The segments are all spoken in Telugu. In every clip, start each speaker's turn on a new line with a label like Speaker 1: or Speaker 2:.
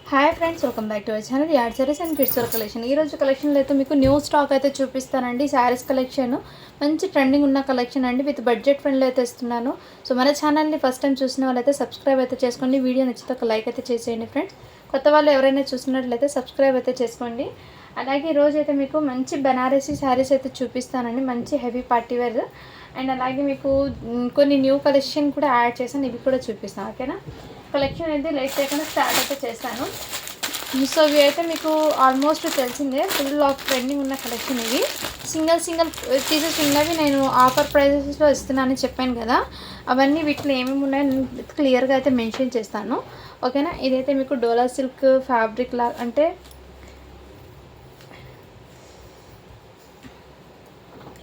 Speaker 1: Hi friends, welcome back to our channel యాడ్ sarees and kids wear collection. ఈ రోజు కలెక్షన్లో అయితే మీకు న్యూ స్టాక్ అయితే చూపిస్తానండి. శారీస్ కలెక్షన్ మంచి ట్రెండింగ్ ఉన్న కలెక్షన్ అండి, విత్ బడ్జెట్ ఫ్రెండ్లో అయితే ఇస్తున్నాను. సో మన ఛానల్ని ఫస్ట్ టైం చూసిన వాళ్ళైతే సబ్స్క్రైబ్ అయితే చేసుకోండి. వీడియో నచ్చితే ఒక లైక్ అయితే చేసేయండి ఫ్రెండ్స్. కొత్త వాళ్ళు ఎవరైనా చూసినట్లయితే సబ్స్క్రైబ్ అయితే చేసుకోండి. అలాగే ఈరోజు అయితే మీకు మంచి బనారసీ శారీస్ అయితే చూపిస్తానండి, మంచి హెవీ పార్టీ వేర్. అండ్ అలాగే మీకు కొన్ని న్యూ కలెక్షన్ కూడా యాడ్ చేశాను, ఇవి కూడా చూపిస్తాను. ఓకేనా, కలెక్షన్ అయితే లేట్ చేయకుండా స్టార్ట్ అయితే చేస్తాను. సో ఇవి అయితే మీకు ఆల్మోస్ట్ తెలిసిందే, ఫుల్ ఆఫ్ ట్రెండింగ్ ఉన్న కలెక్షన్. ఇవి సింగిల్ పీసెస్ ఉన్నవి నేను ఆఫర్ ప్రైజెస్లో ఇస్తున్నానని చెప్పాను కదా, అవన్నీ వీటిలో ఏమేమి ఉన్నాయో నేను క్లియర్గా అయితే మెన్షన్ చేస్తాను. ఓకేనా, ఇదైతే మీకు డోలా సిల్క్ ఫ్యాబ్రిక్ లా, అంటే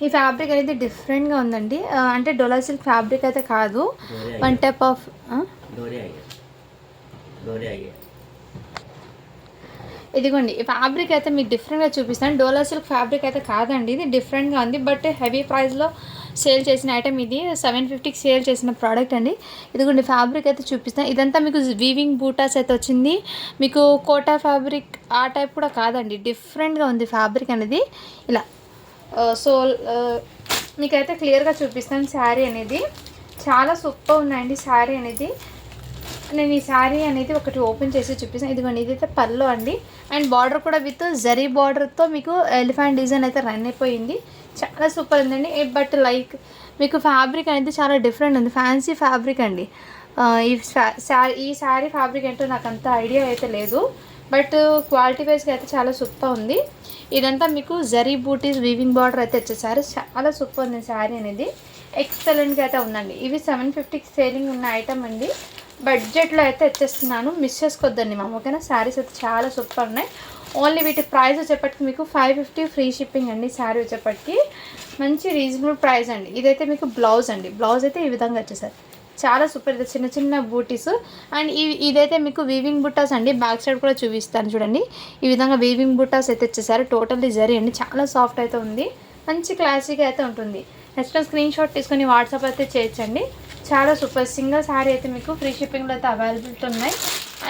Speaker 1: ఈ ఫ్యాబ్రిక్ అనేది డిఫరెంట్గా ఉందండి. అంటే డోలా సిల్క్ ఫ్యాబ్రిక్ అయితే కాదు, వన్ టైప్ ఆఫ్ ఇదిగోండి. ఈ ఫ్యాబ్రిక్ అయితే మీకు డిఫరెంట్గా చూపిస్తాను. డోలా సిల్క్ ఫ్యాబ్రిక్ అయితే కాదండి, ఇది డిఫరెంట్గా ఉంది. బట్ హెవీ ప్రైస్లో సేల్ చేసిన ఐటమ్ ఇది, 750కి సేల్ చేసిన ప్రోడక్ట్ అండి. ఇదిగోండి ఫ్యాబ్రిక్ అయితే చూపిస్తాను. ఇదంతా మీకు వీవింగ్ బూటాస్ అయితే వచ్చింది. మీకు కోటా ఫ్యాబ్రిక్ ఆ టైప్ కూడా కాదండి, డిఫరెంట్గా ఉంది ఫ్యాబ్రిక్ అనేది. ఇలా సో మీకైతే క్లియర్గా చూపిస్తాను. శారీ అనేది చాలా సూపర్ ఉన్నాయండి. శారీ అనేది నేను ఈ శారీ అనేది ఒకటి ఓపెన్ చేసి చూపిస్తాను. ఇదిగోండి, ఇదైతే పల్లో అండి. అండ్ బార్డర్ కూడా విత్ జరీ బార్డర్తో మీకు ఎలిఫెంట్ డిజైన్ అయితే రన్ అయిపోయింది. చాలా సూపర్ ఉందండి. బట్ లైక్ మీకు ఫ్యాబ్రిక్ అనేది చాలా డిఫరెంట్ ఉంది, ఫ్యాన్సీ ఫ్యాబ్రిక్ అండి. ఈ శారీ ఫ్యాబ్రిక్ ఏంటో నాకు అంత ఐడియా అయితే లేదు, బట్ క్వాలిటీ వైజ్గా అయితే చాలా సూపర్ ఉంది. ఇదంతా మీకు జరీ బూటీస్ వీవింగ్ బార్డర్ అయితే వచ్చేసారు. చాలా సూపర్ ఉంది శారీ అనేది, ఎక్సలెంట్గా అయితే ఉందండి. ఇవి 750కి సేలింగ్ ఉన్న ఐటమ్ అండి, బడ్జెట్లో అయితే వచ్చేస్తున్నాను, మిస్ చేసుకోవద్దండి మా. ఓకేనా, శారీస్ అయితే చాలా సూపర్ ఉన్నాయి. ఓన్లీ వీటి ప్రైస్ వచ్చేప్పటికి మీకు 550 ఫ్రీ షిప్పింగ్ అండి. శారీ వచ్చేప్పటికి మంచి రీజనబుల్ ప్రైస్ అండి. ఇదైతే మీకు బ్లౌజ్ అండి, బ్లౌజ్ అయితే ఈ విధంగా వచ్చేసారు. చాలా సూపర్, ఇది చిన్న చిన్న బూటీస్. అండ్ ఇదైతే మీకు వీవింగ్ బుట్టాస్ అండి. బ్యాక్ సైడ్ కూడా చూపిస్తాను చూడండి, ఈ విధంగా వీవింగ్ బుట్టాస్ అయితే వచ్చేసారు. టోటల్లీ జరీ అండి, చాలా సాఫ్ట్ అయితే ఉంది, మంచి క్లాసీగా అయితే ఉంటుంది. నెక్స్ట్ స్క్రీన్ షాట్ తీసుకొని వాట్సాప్ అయితే చేయొచ్చండి. చాలా సూపర్. సింగిల్ శారీ అయితే మీకు ఫ్రీ షిప్పింగ్లో అయితే అవైలబిలిటీ ఉన్నాయి.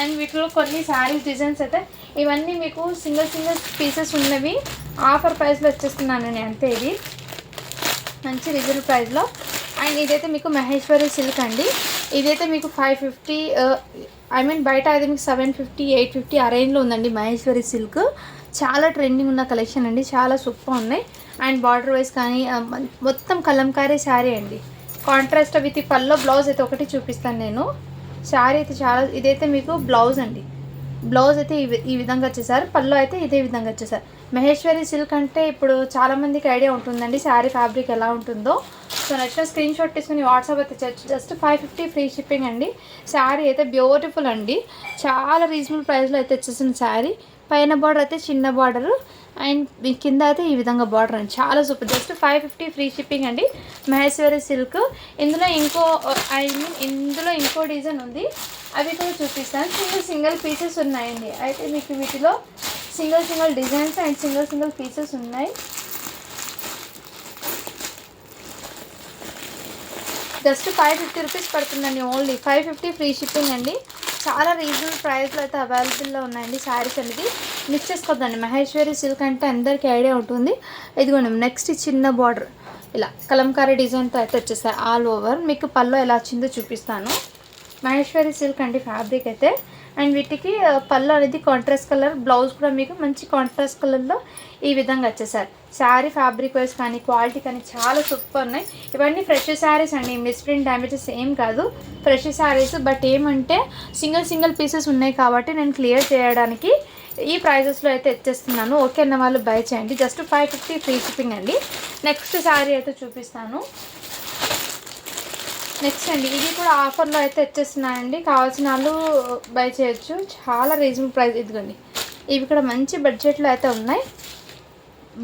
Speaker 1: అండ్ వీటిలో కొన్ని శారీస్ డిజైన్స్ అయితే ఇవన్నీ మీకు సింగిల్ పీసెస్ ఉన్నవి ఆఫర్ ప్రైస్లో వచ్చేస్తున్నాను నేను, అంతే. ఇది మంచి రీజనబుల్ ప్రైస్లో. అండ్ ఇదైతే మీకు మహేశ్వరి సిల్క్ అండి. ఇదైతే మీకు 550, బయట అయితే మీకు 750, 850 ఆ రేంజ్లో ఉందండి మహేశ్వరి సిల్క్. చాలా ట్రెండింగ్ ఉన్న కలెక్షన్ అండి, చాలా సూపర్ ఉన్నాయి. అండ్ బార్డర్ వైజ్ కానీ మొత్తం కలంకారీ శారీ అండి. కాంట్రాస్ట్ విత్ పల్లో బ్లౌజ్ అయితే ఒకటి చూపిస్తాను నేను. శారీ అయితే చాలా, ఇదైతే మీకు బ్లౌజ్ అండి. బ్లౌజ్ అయితే ఈ విధంగా వచ్చేసారు, పల్లో అయితే ఇదే విధంగా వచ్చేసారు. మహేశ్వరి సిల్క్ అంటే ఇప్పుడు చాలామందికి ఐడియా ఉంటుందండి శారీ ఫ్యాబ్రిక్ ఎలా ఉంటుందో. సో నచ్చిన స్క్రీన్ షాట్ తీసుకుని వాట్సాప్ అయితే జస్ట్ 550 ఫ్రీ షిప్పింగ్ అండి. శారీ అయితే బ్యూటిఫుల్ అండి, చాలా రీజనబుల్ ప్రైస్లో అయితే వచ్చేసిన శారీ. పైన బార్డర్ అయితే చిన్న బార్డరు, అండ్ కింద అయితే ఈ విధంగా బార్డర్ అండి, చాలా సూపర్. జస్ట్ 550 ఫ్రీ షిప్పింగ్ అండి. మహేశ్వరి సిల్క్. ఇందులో ఇంకో డిజైన్ ఉంది, అవి కూడా చూపిస్తాను. సింగిల్ పీసెస్ ఉన్నాయండి. అయితే మీకు వీటిలో single designs and single pieces ఉన్నాయి. జస్ట్ 550 రూపీస్ పడుతుందండి, ఓన్లీ 550 ఫ్రీ షిప్పింగ్ అండి. చాలా రీజనబుల్ ప్రైస్లో అయితే అవైలబుల్లో ఉన్నాయండి శారీస్ అనేది, మిస్ చేసుకోవద్దండి. మహేశ్వరి సిల్క్ అంటే అందరికీ ఐడియా ఉంటుంది. ఇదిగోండి, నెక్స్ట్ చిన్న బార్డర్ ఇలా కలంకారీ డిజైన్తో అయితే వచ్చేస్తాయి ఆల్ ఓవర్. మీకు పల్లో ఎలా వచ్చిందో చూపిస్తాను. మహేశ్వరి సిల్క్ అండి ఫ్యాబ్రిక్ అయితే. అండ్ వీటికి పళ్ళు అనేది కాంట్రాస్ట్ కలర్, బ్లౌజ్ కూడా మీకు మంచి కాంట్రాస్ట్ కలర్లో ఈ విధంగా వచ్చేసారు. శారీ ఫ్యాబ్రిక్ వైజ్ కానీ క్వాలిటీ కానీ చాలా సూపర్ ఉన్నాయి. ఇవన్నీ ఫ్రెష్ శారీస్ అండి, మిస్ప్రింట్ డ్యామేజెస్ ఏం కాదు, ఫ్రెష్ శారీస్. బట్ ఏమంటే సింగిల్ పీసెస్ ఉన్నాయి కాబట్టి నేను క్లియర్ చేయడానికి ఈ ప్రైజెస్లో అయితే ఇచ్చేస్తున్నాను. ఓకే అన్న వాళ్ళు బై చేయండి. జస్ట్ 550 ఫ్రీ షిప్పింగ్ అండి. నెక్స్ట్ శారీ అయితే చూపిస్తాను. నెక్స్ట్ అండి, ఇది కూడా ఆఫర్లో అయితే వచ్చేస్తున్నాయండి, కావాల్సిన వాళ్ళు బై చేయొచ్చు. చాలా రీజనబుల్ ప్రైస్. ఇదిగోండి, ఇవి కూడా మంచి బడ్జెట్లో అయితే ఉన్నాయి.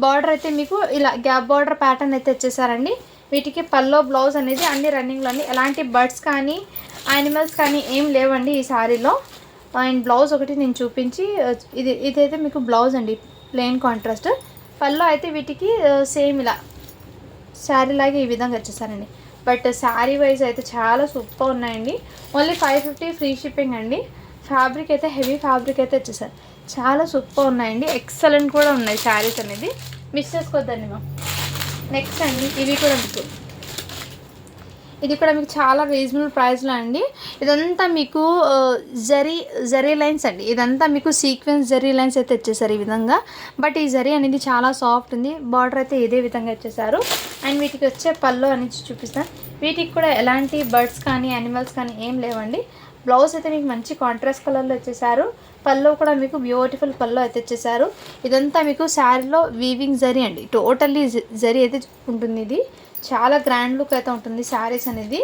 Speaker 1: బార్డర్ అయితే మీకు ఇలా గ్యాప్ బార్డర్ ప్యాటర్న్ అయితే వచ్చేసారండి. వీటికి పల్లో బ్లౌజ్ అనేది అన్ని రన్నింగ్లో అండి. ఎలాంటి బర్డ్స్ కానీ యానిమల్స్ కానీ ఏం లేవండి ఈ శారీలో. అండ్ బ్లౌజ్ ఒకటి నేను చూపించి, ఇదైతే మీకు బ్లౌజ్ అండి, ప్లెయిన్ కాంట్రాస్ట్. పల్లో అయితే వీటికి సేమ్ ఇలా శారీ లాగే ఈ విధంగా వచ్చేసారండి. బట్ శారీ వైజ్ అయితే చాలా సూపర్ ఉన్నాయండి. ఓన్లీ 550 ఫ్రీ షిప్పింగ్ అండి. ఫ్యాబ్రిక్ అయితే హెవీ ఫ్యాబ్రిక్ అయితే వచ్చేసారు. చాలా సూపర్ ఉన్నాయండి, ఎక్సలెంట్ కూడా ఉన్నాయి శారీస్ అనేది, మిస్ చేసుకోవద్దండి మ్యామ్. నెక్స్ట్ అండి ఇది కూడా మీకు చాలా రీజనబుల్ ప్రైస్లో అండి. ఇదంతా మీకు జరీ లైన్స్ అండి, ఇదంతా మీకు సీక్వెన్స్ జరీ లైన్స్ అయితే వచ్చేసారు ఈ విధంగా. బట్ ఈ జరీ అనేది చాలా సాఫ్ట్ ఉంది, బార్డర్ అయితే ఇదే విధంగా వచ్చేసారు. అండ్ వీటికి వచ్చే పళ్ళు అనేది చూపిస్తాను. వీటికి కూడా ఎలాంటి బర్డ్స్ కానీ యానిమల్స్ కానీ ఏం లేవండి. బ్లౌజ్ అయితే మీకు మంచి కాంట్రాస్ట్ కలర్లో వచ్చేసారు. పళ్ళు కూడా మీకు బ్యూటిఫుల్ పళ్ళు అయితే వచ్చేసారు. ఇదంతా మీకు శారీలో వీవింగ్ జరీ అండి, టోటల్లీ జరీ అయితే ఉంటుంది. ఇది చాలా గ్రాండ్ లుక్ అయితే ఉంటుంది శారీస్ అనేది,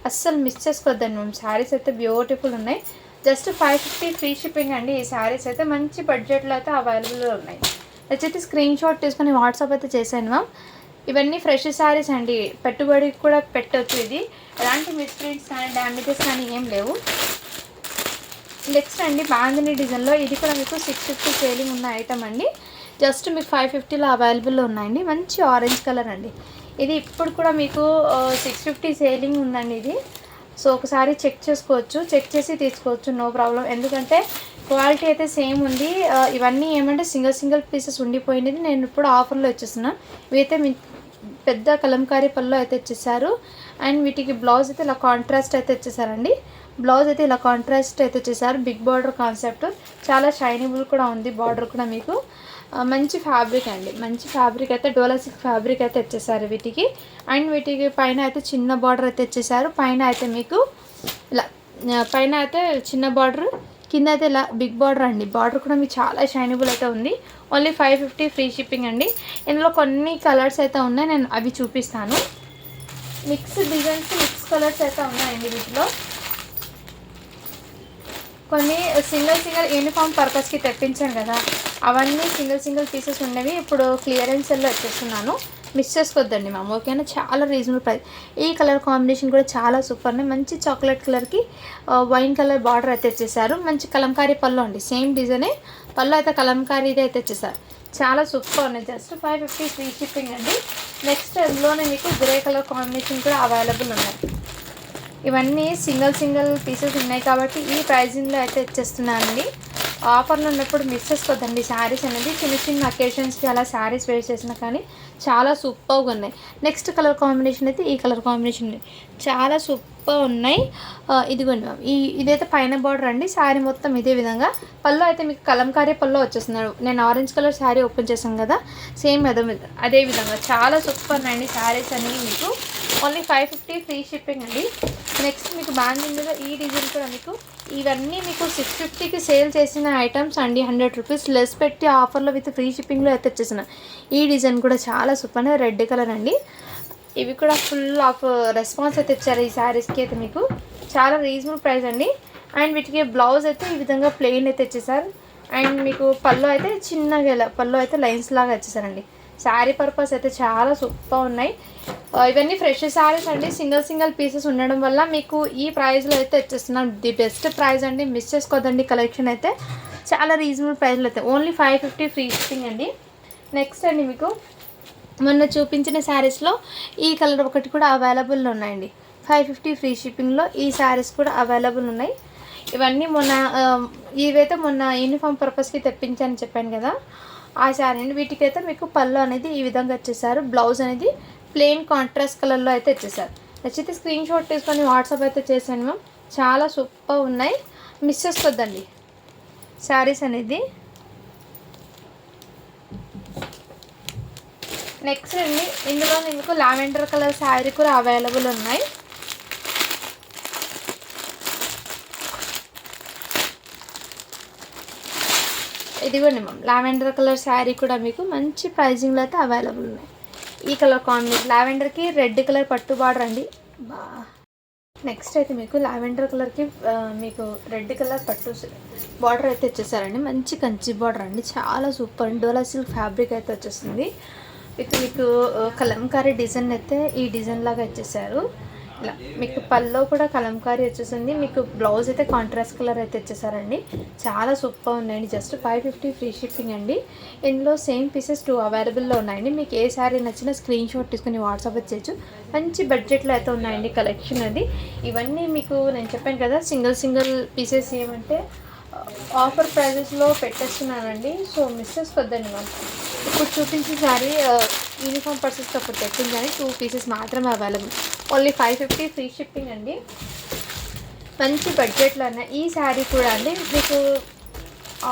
Speaker 1: అస్సలు మిస్ చేసుకోవద్దండి మేము. శారీస్ అయితే బ్యూటిఫుల్ ఉన్నాయి. జస్ట్ 550 ఫ్రీ షిప్పింగ్ అండి. ఈ శారీస్ అయితే మంచి బడ్జెట్లో అయితే అవైలబుల్లో ఉన్నాయి. వచ్చేసి స్క్రీన్ షాట్ తీసుకొని వాట్సాప్ అయితే చేశాను మ్యామ్. ఇవన్నీ ఫ్రెష్ శారీస్ అండి, పెట్టుబడికి కూడా పెట్టవచ్చు. ఇది ఎలాంటి మిస్ప్రింట్స్ కానీ డ్యామేజెస్ కానీ ఏం లేవు. నెక్స్ట్ అండి బాందిని డిజైన్లో, ఇది కూడా మీకు 650 సేలింగ్ ఉన్న ఐటమ్ అండి. జస్ట్ మీకు 550లో అవైలబుల్లో ఉన్నాయండి. మంచి ఆరెంజ్ కలర్ అండి. ఇది ఇప్పుడు కూడా మీకు 650 సేలింగ్ ఉందండి ఇది. సో ఒకసారి చెక్ చేసుకోవచ్చు, చెక్ చేసి తీసుకోవచ్చు, నో ప్రాబ్లం. ఎందుకంటే క్వాలిటీ అయితే సేమ్ ఉంది. ఇవన్నీ ఏమంటే సింగిల్ పీసెస్ ఉండిపోయినది, నేను ఇప్పుడు ఆఫర్లో వచ్చేస్తున్నా. ఇవైతే పెద్ద కలంకారీ పళ్ళు అయితే వచ్చేసారు. అండ్ వీటికి బ్లౌజ్ అయితే ఇలా కాంట్రాస్ట్ అయితే వచ్చేసారండి. బ్లౌజ్ అయితే ఇలా కాంట్రాస్ట్ అయితే వచ్చేసారు. బిగ్ బార్డర్ కాన్సెప్ట్, చాలా షైనబుల్ కూడా ఉంది బార్డర్ కూడా మీకు. మంచి ఫ్యాబ్రిక్ అండి, మంచి ఫ్యాబ్రిక్ అయితే డోలా సిల్క్ ఫ్యాబ్రిక్ అయితే వచ్చేసారు వీటికి. అండ్ వీటికి పైన అయితే చిన్న బార్డర్ అయితే వచ్చేసారు. పైన అయితే మీకు ఇలా పైన అయితే చిన్న బార్డర్, కింద అయితే ఇలా బిగ్ బార్డర్ అండి. బార్డర్ కూడా మీకు చాలా షైనబుల్ అయితే ఉంది. ఓన్లీ 550 ఫ్రీ షిప్పింగ్ అండి. ఇందులో కొన్ని కలర్స్ అయితే ఉన్నాయి, నేను అవి చూపిస్తాను. మిక్స్ డిజైన్స్, మిక్స్ కలర్స్ అయితే ఉన్నాయండి వీటిలో. కొన్ని సింగిల్ యూనిఫామ్ పర్పస్కి తెప్పించాను కదా, అవన్నీ సింగిల్ పీసెస్ ఉన్నవి ఇప్పుడు క్లియరెన్స్ సెల్లో వచ్చేస్తున్నాను. మిస్ చేసుకోవద్దండి మ్యామ్, ఓకేనా. చాలా రీజనబుల్ ప్రైస్. ఈ కలర్ కాంబినేషన్ కూడా చాలా సూపర్ ఉన్నాయి. మంచి చాక్లెట్ కలర్కి వైన్ కలర్ బార్డర్ అయితే వచ్చేసారు. మంచి కలంకారీ పళ్ళు అండి, సేమ్ డిజైనే పళ్ళు అయితే కలంకారీది అయితే వచ్చేసారు. చాలా సూపర్ ఉన్నాయి. జస్ట్ 550 ఫ్రీ షిప్పింగ్ అండి. నెక్స్ట్ అందులోనే మీకు గ్రే కలర్ కాంబినేషన్ కూడా అవైలబుల్ ఉన్నాయి. ఇవన్నీ సింగిల్ పీసెస్ ఉన్నాయి కాబట్టి ఈ ప్రైజింగ్లో అయితే ఇచ్చేస్తున్నానండి. ఆఫర్లో ఉన్నప్పుడు మిస్ చేసుకోవద్దండి. శారీస్ అనేది చిన్న అకేషన్స్కి అలా శారీస్ వేర్ చేసినా కానీ చాలా సూపర్గా ఉన్నాయి. నెక్స్ట్ కలర్ కాంబినేషన్ అయితే ఈ కలర్ కాంబినేషన్ చాలా సూపర్ ఉన్నాయి. ఇదిగోండి మ్యామ్, ఇదైతే పైన బార్డర్ అండి. శారీ మొత్తం ఇదే విధంగా. పళ్ళు అయితే మీకు కలంకారీ పళ్ళు వచ్చేస్తున్నాడు. నేను ఆరెంజ్ కలర్ శారీ ఓపెన్ చేశాను కదా, సేమ్ అదే విధంగా చాలా సూపర్ ఉన్నాయండి శారీస్ అనేవి మీకు. ఓన్లీ 550 ఫ్రీ షిప్పింగ్ అండి. నెక్స్ట్ మీకు బాందింగ్లో ఈ డిజైన్ కూడా మీకు, ఇవన్నీ మీకు 650కి సేల్ చేసిన ఐటమ్స్ అండి. 100 రూపీస్ లెస్ పెట్టి ఆఫర్లో విత్ ఫ్రీ షిప్పింగ్లో అయితే వచ్చేసిన. ఈ డిజైన్ కూడా చాలా సూపర్, రెడ్ కలర్ అండి. ఇవి కూడా ఫుల్ ఆఫ్ రెస్పాన్స్ అయితే ఇచ్చారు ఈ శారీస్కి అయితే మీకు. చాలా రీజనబుల్ ప్రైస్ అండి. అండ్ వీటికి బ్లౌజ్ అయితే ఈ విధంగా ప్లెయిన్ అయితే వచ్చేసారు. అండ్ మీకు పళ్ళు అయితే చిన్నగా పళ్ళు అయితే లైన్స్ లాగా వచ్చేసారండి. శారీ పర్పస్ అయితే చాలా సూపర్ ఉన్నాయి. ఇవన్నీ ఫ్రెష్ శారీస్ అండి. సింగిల్ పీసెస్ ఉండడం వల్ల మీకు ఈ ప్రైస్లో అయితే వచ్చేస్తున్నాం. ది బెస్ట్ ప్రైస్ అండి, మిస్ చేసుకోదండి. కలెక్షన్ అయితే చాలా రీజనబుల్ ప్రైస్లో అయితే ఓన్లీ 550 ఫ్రీ షిప్పింగ్ అండి. నెక్స్ట్ అండి మీకు మొన్న చూపించిన శారీస్లో ఈ కలర్ ఒకటి కూడా అవైలబుల్లో ఉన్నాయండి. 550 ఫ్రీ షిప్పింగ్లో ఈ శారీస్ కూడా అవైలబుల్ ఉన్నాయి. ఇవన్నీ ఇవైతే మొన్న యూనిఫామ్ పర్పస్కి తెప్పించాను చెప్పాను కదా, ఆ శారీ అండి. వీటికైతే మీకు పళ్ళు అనేది ఈ విధంగా వచ్చేసారు. బ్లౌజ్ అనేది ప్లెయిన్ కాంట్రాస్ట్ కలర్లో అయితే వచ్చేసారు. నచ్చితే స్క్రీన్ షాట్ తీసుకొని వాట్సాప్ అయితే చేశాను మ్యామ్. చాలా సూపర్ ఉన్నాయి, మిస్ చేసుకోవద్దండి శారీస్ అనేది. నెక్స్ట్ అండి ఇందులో మీకు లావెండర్ కలర్ శారీ కూడా అవైలబుల్ ఉన్నాయి. ఇదిగోండి మ్యామ్, లావెండర్ కలర్ శారీ కూడా మీకు మంచి ప్రైజింగ్లో అయితే అవైలబుల్ ఉన్నాయి. ఈ కలర్ కాంబినేషన్ లావెండర్కి రెడ్ కలర్ పట్టు బార్డర్ అండి. నెక్స్ట్ అయితే మీకు లావెండర్ కలర్కి మీకు రెడ్ కలర్ పట్టు బార్డర్ అయితే వచ్చేసారండి. మంచి కంచి బార్డర్ అండి, చాలా సూపర్. డోలా సిల్క్ ఫ్యాబ్రిక్ అయితే వచ్చేస్తుంది. మీకు కలంకారీ డిజైన్ అయితే ఈ డిజైన్ లాగా వచ్చేసారు. ఇలా మీకు పల్లో కూడా కలంకారీ వచ్చేసింది. మీకు బ్లౌజ్ అయితే కాంట్రాస్ట్ కలర్ అయితే వచ్చేసారండి. చాలా సూపర్ ఉన్నాయండి. జస్ట్ 550 ఫ్రీ షిప్పింగ్ అండి. ఇందులో సేమ్ పీసెస్ 2 అవైలబుల్లో ఉన్నాయండి. మీకు ఏ శారీ నచ్చినా స్క్రీన్ షాట్ తీసుకుని వాట్సాప్ చేయొచ్చు. మంచి బడ్జెట్లో అయితే ఉన్నాయండి కలెక్షన్ అది. ఇవన్నీ మీకు నేను చెప్పాను కదా, సింగిల్ పీసెస్ ఏమంటే ఆఫర్ ప్రైజెస్లో పెట్టేస్తున్నానండి. సో మిస్ చేసుకోవద్దండి మనం. ఇప్పుడు చూపించే శారీ యూనిఫామ్ పర్సెస్తో అప్పుడు పెట్టింది కానీ 2 పీసెస్ మాత్రమే అవైలబుల్. ఓన్లీ 550 ఫ్రీ షిప్పింగ్ అండి. మంచి బడ్జెట్లోనే ఈ శారీ కూడా అండి మీకు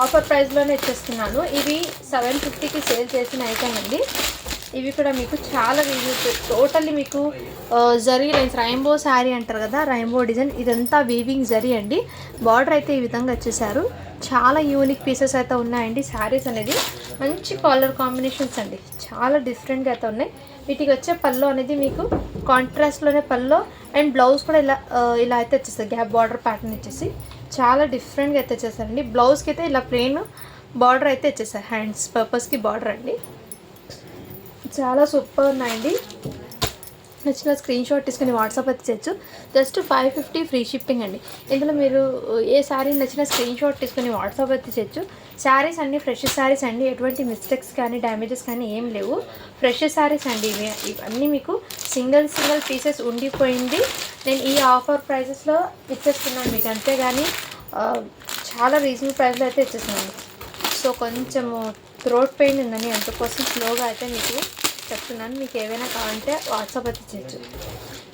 Speaker 1: ఆఫర్ ప్రైస్లోనే ఇచ్చేస్తున్నాను. ఇవి 750కి సేల్ చేసిన ఐటమ్ అండి. ఇవి కూడా మీకు చాలా రీజనబుల్. టోటల్లీ మీకు జరీ లైన్స్ రెయిన్బో శారీ అంటారు కదా, రెయిన్బో డిజైన్. ఇదంతా వీవింగ్ జరీ అండి. బార్డర్ అయితే ఈ విధంగా వచ్చేసారు. చాలా యూనిక్ పీసెస్ అయితే ఉన్నాయండి. శారీస్ అనేది మంచి కలర్ కాంబినేషన్స్ అండి, చాలా డిఫరెంట్గా అయితే ఉన్నాయి. వీటికి వచ్చే పళ్ళు అనేది మీకు కాంట్రాస్ట్లోనే పళ్ళు అండ్ బ్లౌజ్ కూడా ఇలా అయితే వచ్చేస్తుంది. గ్యాప్ బార్డర్ ప్యాటర్న్ ఇచ్చేసి చాలా డిఫరెంట్గా అయితే వచ్చేసారండి. బ్లౌజ్కి అయితే ఇలా ప్లెయిన్ బార్డర్ అయితే వచ్చేసారు. హ్యాండ్స్ పర్పస్కి బార్డర్ అండి. చాలా సూపర్ ఉన్నాయండి. నచ్చిన స్క్రీన్ షాట్ తీసుకుని వాట్సాప్ అయితే చేయొచ్చు. జస్ట్ 550 ఫ్రీ షిప్పింగ్ అండి. ఇందులో మీరు ఏ శారీ నచ్చిన స్క్రీన్ షాట్ తీసుకుని వాట్సాప్ అయితే చేయొచ్చు. శారీస్ అన్నీ ఫ్రెష్ శారీస్ అండి. ఎటువంటి మిస్టేక్స్ కానీ డ్యామేజెస్ కానీ ఏం లేవు. ఫ్రెష్ శారీస్ అండి ఇవన్నీ. మీకు సింగిల్ పీసెస్ ఉండిపోయింది. నేను ఈ ఆఫర్ ప్రైజెస్లో ఇచ్చేస్తున్నాను మీకు, అంతేగాని చాలా రీజనబుల్ ప్రైస్లో అయితే ఇచ్చేస్తున్నాను. సో కొంచెము థ్రోట్ పెయిన్ ఉందని అందుకోసం స్లోగా అయితే మీకు చెప్తున్నాను. మీకు ఏవైనా కావాలంటే వాట్సాప్ అయితే చేయొచ్చు.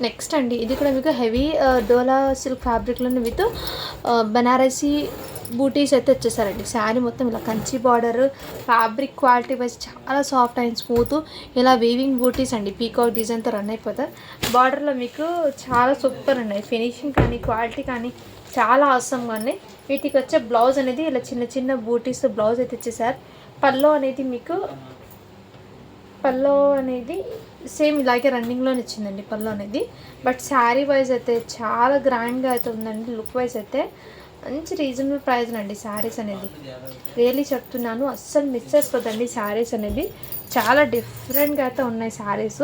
Speaker 1: నెక్స్ట్ అండి ఇది కూడా మీకు హెవీ డోలా సిల్క్ ఫ్యాబ్రిక్లోనే విత్ బనారసీ బూటీస్ అయితే వచ్చేసారండి. శారీ మొత్తం ఇలా Kanchi border, fabric quality wise చాలా సాఫ్ట్ అండ్ స్మూత్. ఇలా వీవింగ్ బూటీస్ అండి, పీకాక్ డిజైన్తో రన్ అయిపోతారు. బార్డర్లో మీకు చాలా సూపర్ ఉన్నాయి. ఫినిషింగ్ కానీ క్వాలిటీ కానీ చాలా అవసరంగా ఉన్నాయి. వీటికి వచ్చే బ్లౌజ్ అనేది ఇలా చిన్న చిన్న బూటీస్ బ్లౌజ్ అయితే ఇచ్చేసారు. పల్లో అనేది సేమ్ ఇలాగే రన్నింగ్లోనే ఇచ్చిందండి పల్లో అనేది. బట్ శారీ వైజ్ అయితే చాలా గ్రాండ్గా అయితే ఉందండి. లుక్ వైజ్ అయితే మంచి రీజనబుల్ ప్రైస్ అండి శారీస్ అనేది. రియల్లీ చెప్తున్నాను, అస్సలు మిస్ చేసుకోదండి. శారీస్ అనేది చాలా డిఫరెంట్గా అయితే ఉన్నాయి. శారీస్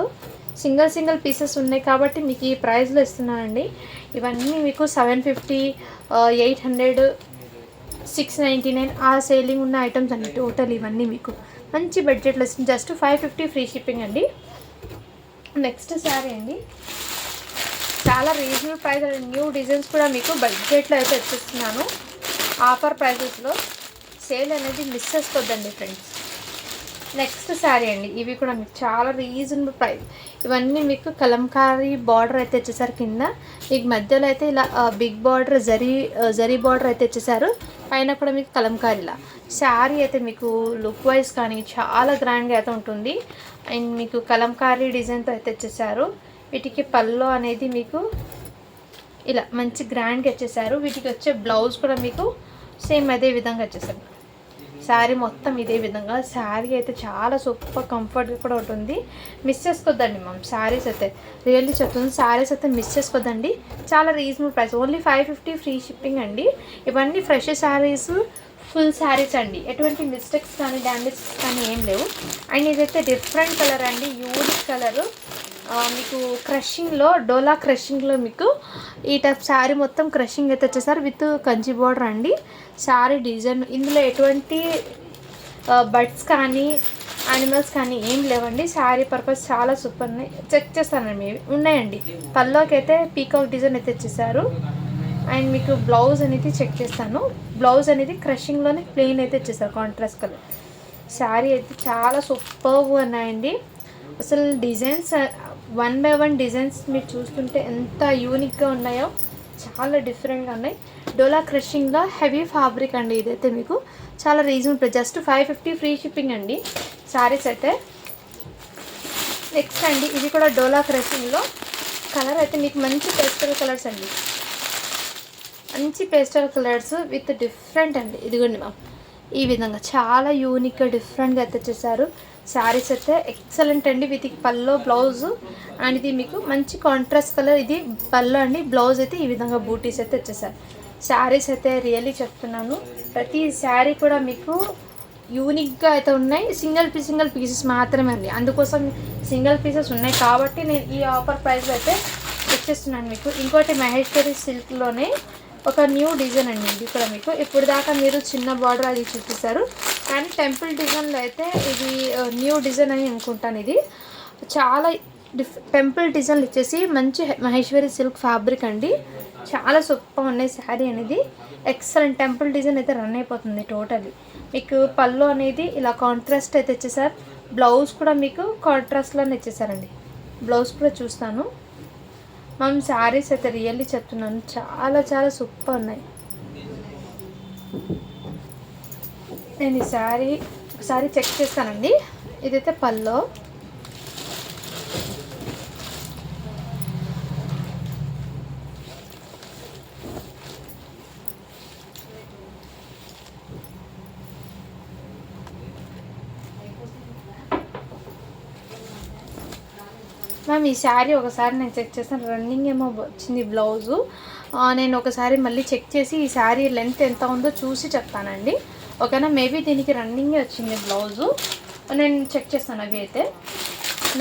Speaker 1: సింగిల్ పీసెస్ ఉన్నాయి కాబట్టి మీకు ఈ ప్రైస్లో ఇస్తున్నానండి. ఇవన్నీ మీకు 750, 800, 699 ఆ సేలింగ్ ఉన్న ఐటమ్స్ అండి. టోటల్ ఇవన్నీ మీకు మంచి బడ్జెట్లో ఇస్తుంది. జస్ట్ 550 ఫ్రీ షిప్పింగ్ అండి. నెక్స్ట్ శారీ అండి, చాలా రీజనబుల్ ప్రైస్ అండి. న్యూ డిజైన్స్ కూడా మీకు బడ్జెట్లో అయితే ఇస్తున్నాను ఆఫర్ ప్రైజెస్లో. సేల్ అనేది మిస్ చేసుకోవద్దండి ఫ్రెండ్స్. నెక్స్ట్ శారీ అండి, ఇవి కూడా మీకు చాలా రీజనబుల్ ప్రైస్. ఇవన్నీ మీకు కలంకారీ బార్డర్ అయితే వచ్చేసారు. కింద మీకు మధ్యలో అయితే ఇలా బిగ్ బార్డర్ జరీ బార్డర్ అయితే వచ్చేసారు. పైన కూడా మీకు కలంకారీలా. శారీ అయితే మీకు లుక్ వైజ్ కానీ చాలా గ్రాండ్గా అయితే ఉంటుంది. అండ్ మీకు కలంకారీ డిజైన్తో అయితే వచ్చేసారు. వీటికి పళ్ళు అనేది మీకు ఇలా మంచి గ్రాండ్గా వచ్చేసారు. వీటికి వచ్చే బ్లౌజ్ కూడా మీకు సేమ్ అదే విధంగా వచ్చేసారు. శారీ మొత్తం ఇదే విధంగా. శారీ అయితే చాలా సూపర్ కంఫర్ట్గా కూడా ఉంటుంది. మిస్ చేసుకోవద్దండి మ్యామ్ శారీస్ అయితే. రియల్లీ చెప్తుంది, శారీస్ అయితే మిస్ చేసుకోవద్దండి. చాలా reasonable price, only 550 free shipping అండి. ఇవన్నీ ఫ్రెష్ శారీస్, ఫుల్ శారీస్ అండి. ఎటువంటి మిస్టేక్స్ కానీ డ్యామేజెస్ కానీ ఏం లేవు. అండ్ ఇదైతే డిఫరెంట్ కలర్ అండి, యూనిక్ కలరు. మీకు క్రషింగ్లో, డోలా క్రషింగ్లో మీకు ఈ టైప్ శారీ మొత్తం క్రషింగ్ అయితే వచ్చేసారు విత్ కంచి బార్డర్ అండి. శారీ డిజైన్ ఇందులో ఎటువంటి బర్డ్స్ కానీ యానిమల్స్ కానీ ఏం లేవండి. శారీ పర్పస్ చాలా సూపర్ ఉన్నాయి. చెక్ చేస్తానండి, మేబీ ఉన్నాయండి. పల్లోకి అయితే పీకాక్ డిజైన్ అయితే వచ్చేసారు. అండ్ మీకు బ్లౌజ్ అనేది చెక్ చేస్తాను. బ్లౌజ్ అనేది క్రషింగ్లోనే ప్లెయిన్ అయితే వచ్చేసారు, కాంట్రాస్ట్ కలర్. శారీ అయితే చాలా సూపర్గా ఉన్నాయండి. అసలు డిజైన్స్ 1 by 1 డిజైన్స్ మీరు చూస్తుంటే ఎంత యూనిక్గా ఉన్నాయో, చాలా డిఫరెంట్గా ఉన్నాయి. డోలా క్రషింగ్లో హెవీ ఫ్యాబ్రిక్ అండి. ఇదైతే మీకు చాలా రీజనబుల్, జస్ట్ 550 ఫ్రీ షిప్పింగ్ అండి శారీస్ అయితే. నెక్స్ట్ అండి, ఇది కూడా డోలా క్రషింగ్లో. కలర్ అయితే మీకు మంచి పేస్టల్ కలర్స్ అండి, మంచి పేస్టల్ కలర్స్ విత్ డిఫరెంట్ అండి. ఇదిగోండి మ్యామ్, ఈ విధంగా చాలా యూనిక్గా డిఫరెంట్గా అయితే వచ్చేసారు. శారీస్ అయితే ఎక్సలెంట్ అండి. విత్ పల్లో బ్లౌజ్ అండ్ ఇది మీకు మంచి కాంట్రాస్ట్ కలర్. ఇది పల్లో అండి, బ్లౌజ్ అయితే ఈ విధంగా బూటీస్ అయితే వచ్చేసారు. శారీస్ అయితే రియల్లీ చెప్తున్నాను, ప్రతి శారీ కూడా మీకు యూనిక్గా అయితే ఉన్నాయి. సింగిల్ పీసెస్ మాత్రమే అండి. అందుకోసం సింగిల్ పీసెస్ ఉన్నాయి కాబట్టి నేను ఈ ఆఫర్ ప్రైస్ అయితే ఇచ్చేస్తున్నాను మీకు. ఇంకోటి మహేశ్వరి సిల్క్లోనే ఒక న్యూ డిజైన్ అండి. ఇది కూడా మీకు ఇప్పుడు దాకా మీరు చిన్న బార్డర్ అది చూపిస్తారు, కానీ టెంపుల్ డిజైన్లో అయితే ఇది న్యూ డిజైన్ అని అనుకుంటాను. ఇది చాలా టెంపుల్ డిజైన్లు ఇచ్చేసి మంచి మహేశ్వరి సిల్క్ ఫ్యాబ్రిక్ అండి. చాలా సూపర్ ఉన్నాయి శారీ అనేది. ఎక్సలెంట్ టెంపుల్ డిజైన్ అయితే రన్ అయిపోతుంది టోటల్లీ. మీకు పళ్ళు అనేది ఇలా కాంట్రాస్ట్ అయితే ఇచ్చేసారు. బ్లౌజ్ కూడా మీకు కాంట్రాస్ట్లోనే ఇచ్చేసారండి. బ్లౌజ్ కూడా చూస్తాను మ్యామ్. శారీస్ అయితే రియల్లీ చెప్తున్నాను, చాలా చాలా సూపర్ ఉన్నాయి. నేను ఈ శారీ ఒకసారి చెక్ చేస్తానండి. ఇదైతే పళ్ళు. మ్యామ్ ఈ శారీ ఒకసారి నేను చెక్ చేస్తాను, రన్నింగ్ ఏమో వచ్చింది బ్లౌజు. నేను ఒకసారి మళ్ళీ చెక్ చేసి ఈ శారీ లెంత్ ఎంత ఉందో చూసి చెప్తానండి, ఓకేనా. మేబీ దీనికి రన్నింగే వచ్చింది బ్లౌజు, నేను చెక్ చేస్తాను అవి అయితే.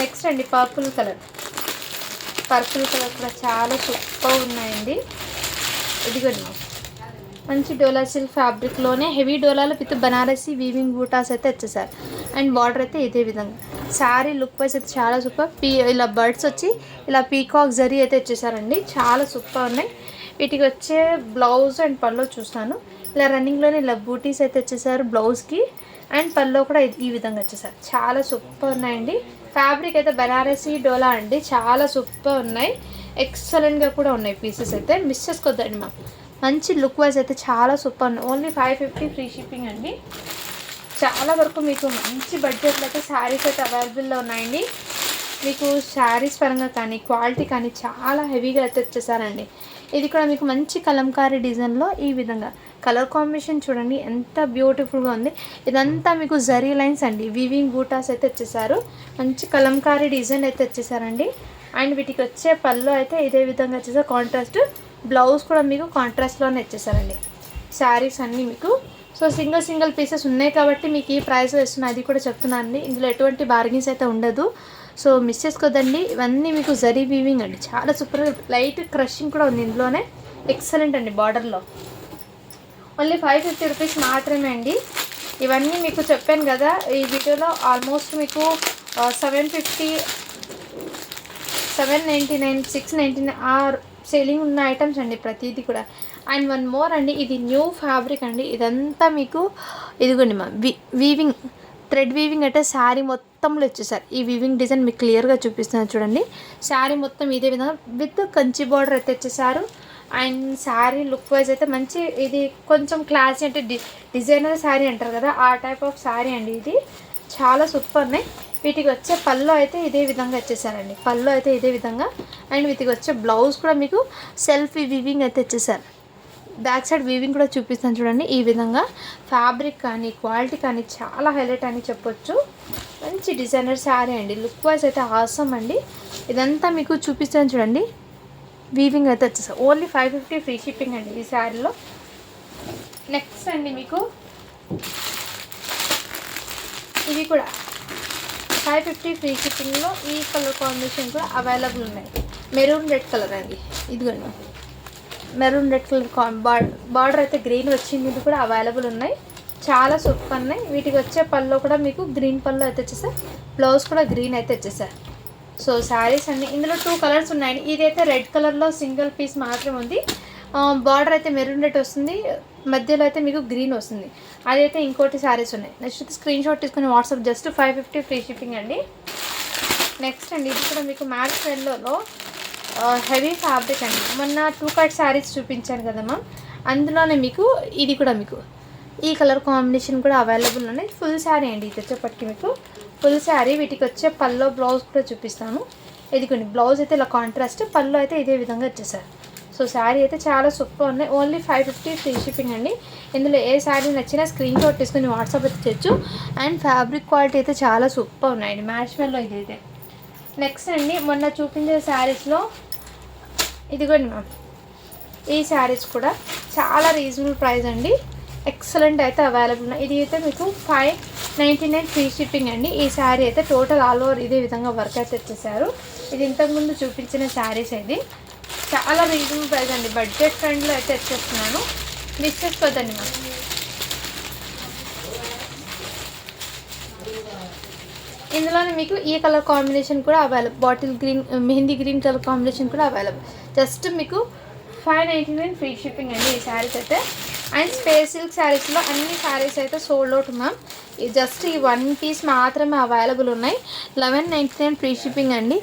Speaker 1: నెక్స్ట్ అండి పర్పుల్ కలర్. పర్పుల్ కలర్ కూడా చాలా సూపర్ ఉన్నాయండి. ఇదిగోండి మంచి డోలా సిల్క్ ఫ్యాబ్రిక్లోనే హెవీ డోలాలో విత్ బనారసి వీవింగ్ బూటాస్ అయితే వచ్చేసారు. అండ్ బార్డర్ అయితే ఇదే విధంగా. శారీ లుక్ వైజ్ అయితే చాలా సూపర్. ఇలా బర్డ్స్ వచ్చి ఇలా పీకాక్ జరీ అయితే వచ్చేసారండి, చాలా సూపర్ ఉన్నాయి. వీటికి వచ్చే బ్లౌజ్ అండ్ పళ్ళు చూస్తాను. ఇలా రన్నింగ్లోనే ఇలా బూటీస్ అయితే వచ్చేసారు బ్లౌజ్కి. అండ్ పళ్ళు కూడా ఈ విధంగా వచ్చేసారు. చాలా సూపర్ ఉన్నాయండి. ఫ్యాబ్రిక్ అయితే బనారసి డోలా అండి, చాలా సూపర్ ఉన్నాయి. ఎక్సలెంట్గా కూడా ఉన్నాయి పీసెస్ అయితే, మిస్ చేసుకోవద్దండి మ్యామ్. మంచి లుక్ వైజ్ అయితే చాలా సూపర్ ఉన్నాయి. ఓన్లీ 550 ఫ్రీ షిప్పింగ్ అండి. చాలా వరకు మీకు మంచి బడ్జెట్లో అయితే శారీస్ అయితే అవైలబుల్లో ఉన్నాయండి. మీకు శారీస్ పరంగా కానీ క్వాలిటీ కానీ చాలా హెవీగా అయితే వచ్చేసారండి. ఇది కూడా మీకు మంచి కలంకారీ డిజైన్లో ఈ విధంగా కలర్ కాంబినేషన్ చూడండి ఎంత బ్యూటిఫుల్గా ఉంది. ఇదంతా మీకు జరీ లైన్స్ అండి, వీవింగ్ బూటాస్ అయితే వచ్చేసారు. మంచి కలంకారీ డిజైన్ అయితే వచ్చేసారండి. అండ్ వీటికి వచ్చే పళ్ళు అయితే ఇదే విధంగా వచ్చేసారు కాంట్రాస్ట్. బ్లౌజ్ కూడా మీకు కాంట్రాస్ట్లోనే వచ్చేసారండి. శారీస్ అన్నీ మీకు సో సింగిల్ పీసెస్ ఉన్నాయి కాబట్టి మీకు ఈ ప్రైస్లో ఇస్తున్నా, అది కూడా చెప్తున్నాను అండి. ఇందులో ఎటువంటి బార్గెన్స్ అయితే ఉండదు, సో మిస్ చేసుకోదండి. ఇవన్నీ మీకు జరీ వీవింగ్ అండి, చాలా సూపర్. లైట్ క్రషింగ్ కూడా ఉంది ఇందులోనే, ఎక్సలెంట్ అండి. బార్డర్లో ఓన్లీ 550 రూపీస్ మాత్రమే అండి. ఇవన్నీ మీకు చెప్పాను కదా ఈ వీడియోలో, ఆల్మోస్ట్ మీకు 750, 799, 699 ఆ సేలింగ్ ఉన్న ఐటమ్స్ అండి ప్రతిదీ కూడా. అండ్ వన్ మోర్ అండి, ఇది న్యూ ఫ్యాబ్రిక్ అండి. ఇదంతా మీకు ఇదిగోండి మా వీవింగ్ థ్రెడ్ వీవింగ్ అంటే శారీ మొత్తంలో వచ్చేసారు. ఈ వీవింగ్ డిజైన్ మీకు క్లియర్గా చూపిస్తున్నాను చూడండి. శారీ మొత్తం ఇదే విధంగా విత్ కంచి బార్డర్ అయితే వచ్చేసారు. అండ్ శారీ లుక్ వైజ్ అయితే మంచి, ఇది కొంచెం క్లాసీ అంటే డిజైనర్ శారీ అంటారు కదా, ఆ టైప్ ఆఫ్ శారీ అండి. ఇది చాలా సూపర్ ఉన్నాయి. వీటికి వచ్చే పళ్ళు అయితే ఇదే విధంగా వచ్చేసారండి. పళ్ళు అయితే ఇదే విధంగా. అండ్ వీటికి వచ్చే బ్లౌజ్ కూడా మీకు సెల్ఫ్ వీవింగ్ అయితే వచ్చేసారు. బ్యాక్ సైడ్ వీవింగ్ కూడా చూపిస్తాను చూడండి. ఈ విధంగా ఫ్యాబ్రిక్ కానీ క్వాలిటీ కానీ చాలా హైలైట్ అని చెప్పొచ్చు. మంచి డిజైనర్ శారీ అండి, లుక్ వైజ్ అయితే ఆసమ్ అండి. ఇదంతా మీకు చూపిస్తాను చూడండి. వీవింగ్ అయితే వచ్చేసారు. ఓన్లీ 550 ఫ్రీ షిప్పింగ్ అండి ఈ శారీలో. నెక్స్ట్ అండి మీకు ఇవి కూడా 550 ఫ్రీ షిప్పింగ్లో ఈ కలర్ కాంబినేషన్ కూడా అవైలబుల్ ఉన్నాయి. మెరూన్ రెడ్ కలర్ అండి, ఇదిగోండి మెరూన్ రెడ్ కలర్ బార్డర్ అయితే గ్రీన్ వచ్చింది. ఇది కూడా అవైలబుల్ ఉన్నాయి, చాలా సూపర్ ఉన్నాయి. వీటికి వచ్చే పళ్ళు కూడా మీకు గ్రీన్ పళ్ళు అయితే వచ్చేసారు. బ్లౌజ్ కూడా గ్రీన్ అయితే వచ్చేసారు. సో శారీస్ అన్నీ ఇందులో 2 కలర్స్ ఉన్నాయండి. ఇదైతే రెడ్ కలర్లో సింగిల్ పీస్ మాత్రమే ఉంది. బార్డర్ అయితే మెరూన్ రెడ్ వస్తుంది, మధ్యలో అయితే మీకు గ్రీన్ వస్తుంది. అదైతే ఇంకోటి శారీస్ ఉన్నాయి. నెక్స్ట్ స్క్రీన్ షాట్ తీసుకుని వాట్సాప్, జస్ట్ 550 ఫ్రీ షిప్పింగ్ అండి. నెక్స్ట్ అండి ఇది కూడా మీకు మ్యాట్ ఎల్లోలో హెవీ ఫ్యాబ్రిక్ అండి. మొన్న 2 కట్ శారీస్ చూపించాను కదమ్మా, అందులోనే మీకు ఇది కూడా మీకు ఈ కలర్ కాంబినేషన్ కూడా అవైలబుల్ ఉన్నాయి. ఫుల్ శారీ అండి ఇది వచ్చేప్పటికి మీకు ఫుల్ శారీ. వీటికి వచ్చే పల్లో బ్లౌజ్ కూడా చూపిస్తాను. ఇది కొన్ని బ్లౌజ్ అయితే ఇలా కాంట్రాస్ట్, పళ్ళు అయితే ఇదే విధంగా వచ్చేసారు. సో శారీ అయితే చాలా సూపర్ ఉన్నాయి. ఓన్లీ 550 ఫ్రీ షిప్పింగ్ అండి. ఇందులో ఏ శారీ నచ్చినా స్క్రీన్ షాట్ తీసుకుని వాట్సాప్ అయితే చేయొచ్చు. అండ్ ఫ్యాబ్రిక్ క్వాలిటీ అయితే చాలా సూపర్ ఉన్నాయండి. మ్యాచ్మెల్లో ఇదైతే. నెక్స్ట్ అండి మొన్న చూపించే శారీస్లో ఇదిగోండి మ్యామ్, ఈ శారీస్ కూడా చాలా రీజనబుల్ ప్రైస్ అండి, ఎక్సలెంట్ అయితే అవైలబుల్ ఉన్నాయి. ఇది అయితే మీకు 599 ఫ్రీ షిప్పింగ్ అండి. ఈ శారీ అయితే టోటల్ ఆల్ ఓవర్ ఇదే విధంగా వర్క్ అయితే వచ్చేసారు. ఇది ఇంతకుముందు చూపించిన శారీస్ ఇది చాలా రీజనబుల్ ప్రైస్ అండి, బడ్జెట్ ఫ్రెండ్లో అయితే వచ్చేస్తున్నాను, మిస్ చేసుకోవద్దండి మ్యామ్. ఇందులోనే మీకు ఈ కలర్ కాంబినేషన్ కూడా available, bottle green, mehndi green colour combination కూడా అవైలబుల్. జస్ట్ మీకు 599 ఫ్రీ షిప్పింగ్ అండి ఈ శారీస్ అయితే. అండ్ స్పేస్ సిల్క్ శారీస్లో అన్ని శారీస్ అయితే సోల్డ్ అవుట్ మ్యామ్. జస్ట్ ఈ 1 పీస్ మాత్రమే అవైలబుల్ ఉన్నాయి. 1199 ఫ్రీ షిప్పింగ్ అండి.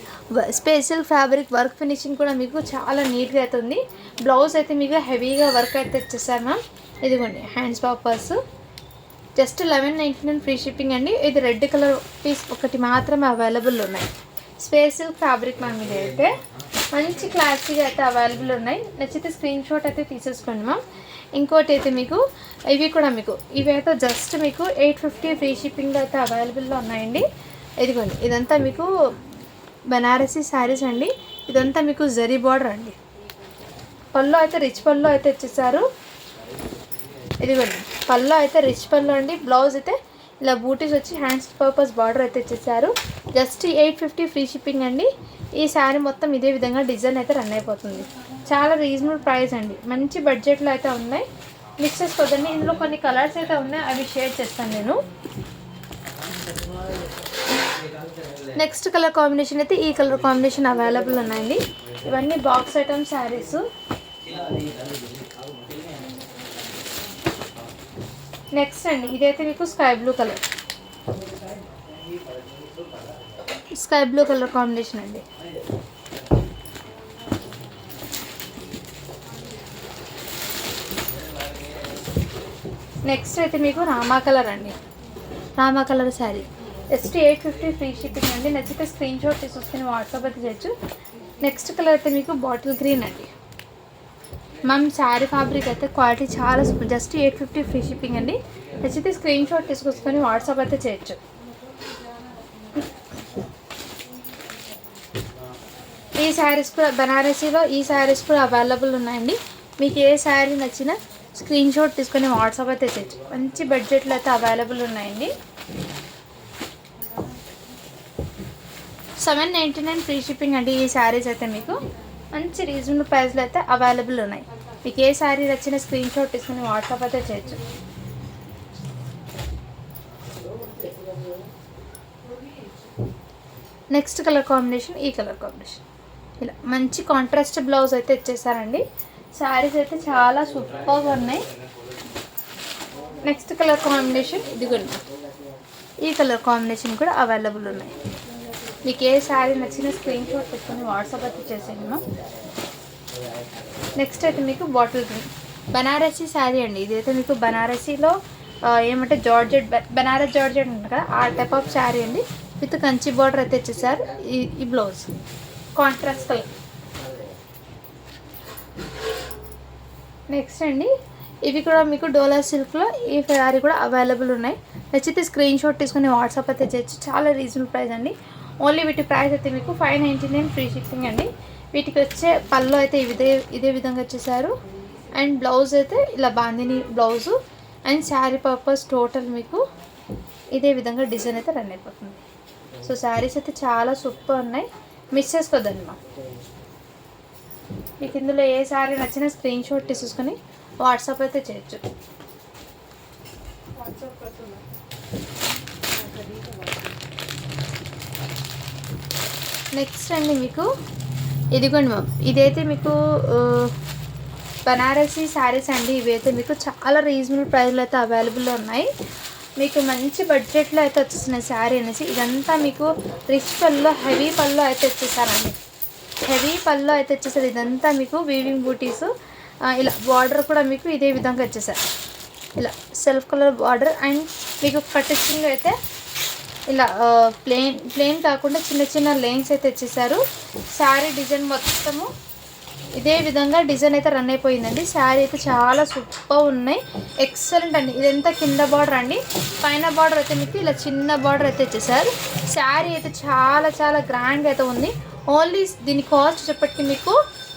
Speaker 1: Space silk fabric work finishing కూడా మీకు చాలా నీట్గా అయితే ఉంది. బ్లౌజ్ అయితే మీకు హెవీగా వర్క్ అయితే ఇచ్చేసారు మ్యామ్. ఇదిగోండి hands purpose. Just 1199 free shipping అండి. ఇది రెడ్ కలర్ పీస్ ఒకటి మాత్రమే అవైలబుల్ ఉన్నాయి. Space silk fabric ma'am. ఇది అయితే మంచి క్లాసీగా అయితే అవైలబుల్ ఉన్నాయి. నచ్చితే స్క్రీన్ షాట్ అయితే తీసేసుకోండి మ్యామ్. ఇంకోటి అయితే మీకు ఇవి కూడా మీకు ఇవి అయితే జస్ట్ మీకు 850 ఫ్రీ షిప్పింగ్ అయితే అవైలబుల్లో ఉన్నాయండి. ఇదిగోండి ఇదంతా మీకు బనారసీ శారీస్ అండి. ఇదంతా మీకు జరీ బార్డర్ అండి. పళ్ళు అయితే రిచ్ పళ్ళు అయితే ఇచ్చేసారు. ఇదిగోండి పళ్ళు అయితే రిచ్ పళ్ళు అండి. బ్లౌజ్ అయితే ఇలా బూటీస్ వచ్చి హ్యాండ్స్ పర్పస్ బార్డర్ అయితే ఇచ్చేసారు. జస్ట్ 850 ఫ్రీ షిప్పింగ్ అండి. ఈ శారీ మొత్తం ఇదే విధంగా డిజైన్ అయితే రన్ అయిపోతుంది. చాలా రీజనబుల్ ప్రైస్ అండి. మంచి బడ్జెట్లో అయితే ఉన్నాయి. మిక్స్ చేసుకోదండి. ఇందులో కొన్ని కలర్స్ అయితే ఉన్నాయి, అవి షేర్ చేస్తాను నేను. నెక్స్ట్ కలర్ కాంబినేషన్ అయితే ఈ కలర్ కాంబినేషన్ అవైలబుల్ ఉన్నాయండి. ఇవన్నీ బాక్స్ ఐటమ్ శారీస్. నెక్స్ట్ అండి ఇదైతే మీకు స్కై బ్లూ కలర్ కాంబినేషన్ అండి. నెక్స్ట్ అయితే మీకు రామా కలర్ అండి. Rama colour sari just 850 free shipping అండి. నచ్చితే స్క్రీన్ షాట్ తీసుకొని వాట్సాప్ అయితే చేయొచ్చు. నెక్స్ట్ కలర్ అయితే మీకు బాటిల్ గ్రీన్ అండి. మ్యామ్ శారీ ఫ్యాబ్రిక్ అయితే క్వాలిటీ చాలా సూపర్. జస్ట్ 850 ఫ్రీ షిప్పింగ్ అండి. నచ్చితే స్క్రీన్ షాట్ తీసుకొచ్చుకొని వాట్సాప్ అయితే చేయొచ్చు. ఈ శారీస్ కూడా బనారసీలో ఈ శారీస్ కూడా అవైలబుల్ ఉన్నాయండి. మీకు ఏ శారీ నచ్చినా స్క్రీన్ షాట్ తీసుకొని వాట్సాప్ అయితే చేయొచ్చు. మంచి బడ్జెట్లో అయితే అవైలబుల్ ఉన్నాయండి. 799 ఫ్రీ షిప్పింగ్ అండి. ఈ శారీస్ అయితే మీకు మంచి రీజనబుల్ ప్రైస్లో అయితే అవైలబుల్ ఉన్నాయి. మీకు ఏ శారీ నచ్చిన స్క్రీన్ షాట్ తీసుకుని వాట్సాప్ అయితే చేయొచ్చు. నెక్స్ట్ కలర్ కాంబినేషన్ ఈ కలర్ కాంబినేషన్. ఇలా మంచి కాంట్రాస్ట్ బ్లౌజ్ అయితే ఇచ్చేసారండి. శారీస్ అయితే చాలా సూపర్గా ఉన్నాయి. నెక్స్ట్ కలర్ కాంబినేషన్ ఇదిగోండి. ఈ కలర్ కాంబినేషన్ కూడా అవైలబుల్ ఉన్నాయి. మీకు ఏ శారీ నచ్చిన స్క్రీన్ షాట్ తీసుకొని వాట్సాప్ అయితే చేసేయండి మ్యామ్. నెక్స్ట్ అయితే మీకు బాటిల్ గ్రీన్ బనారసీ శారీ అండి. ఇదైతే మీకు బనారసీలో ఏమంటే జార్జెట్, బనారస్ జార్జెట్ ఉంటుంది కదా, ఆ టైప్ ఆఫ్ శారీ అండి. విత్ కంచి బార్డర్ అయితే ఇచ్చేసారు. ఈ బ్లౌజ్ కాంట్రాస్ట్ కలర్. నెక్స్ట్ అండి ఇవి కూడా మీకు డోలా సిల్క్లో ఈ శారీ కూడా అవైలబుల్ ఉన్నాయి. నచ్చితే స్క్రీన్ షాట్ తీసుకుని వాట్సాప్ అయితే చేయొచ్చు. చాలా రీజనబుల్ ప్రైస్ అండి. ఓన్లీ వీటి ప్రైస్ అయితే మీకు 599 ఫ్రీ షిప్పింగ్ అండి. వీటికి వచ్చే పళ్ళు అయితే ఇదే విధంగా వచ్చేసారు. అండ్ బ్లౌజ్ అయితే ఇలా bandhani blouse. And sari purpose total మీకు ఇదే విధంగా డిజైన్ అయితే రన్ అయిపోతుంది. సో శారీస్ అయితే చాలా సూపర్ ఉన్నాయి. మిస్ చేసుకోవద్దండి మా. మీకు ఇందులో ఏ శారీ నచ్చినా స్క్రీన్ షాట్ తీసుకొని వాట్సాప్ అయితే చేయొచ్చు. నెక్స్ట్ అండి మీకు ఇదిగోండి మ్యామ్. ఇదైతే మీకు బనారసీ శారీస్ అండి. ఇవైతే మీకు చాలా రీజనబుల్ ప్రైస్లో అయితే అవైలబుల్లో ఉన్నాయి. మీకు మంచి బడ్జెట్లో అయితే వచ్చేసినాయి శారీ అనేసి. ఇదంతా మీకు రిచ్ పళ్ళు, హెవీ పళ్ళు అయితే వచ్చేసారండి. హెవీ పళ్ళు అయితే వచ్చేసారు. ఇదంతా మీకు వీవింగ్ బూటీస్. ఇలా బార్డర్ కూడా మీకు ఇదే విధంగా వచ్చేసారు. ఇలా సెల్ఫ్ కలర్ బార్డర్. అండ్ మీకు కటింగ్ అయితే ఇలా ప్లెయిన్ కాకుండా చిన్న చిన్న లైన్స్ అయితే వచ్చేసారు. శారీ డిజైన్ మొత్తము ఇదే విధంగా డిజైన్ అయితే రన్ అయిపోయిందండి. శారీ అయితే చాలా సూపర్ ఉన్నాయి. ఎక్సలెంట్ అండి. ఇదంతా కింద బార్డర్ అండి. పైన బార్డర్ అయితే మీకు ఇలా చిన్న బార్డర్ అయితే వచ్చేసారు. శారీ అయితే చాలా చాలా గ్రాండ్గా అయితే ఉంది. ఓన్లీ దీని కాస్ట్ చెప్పటికి మీకు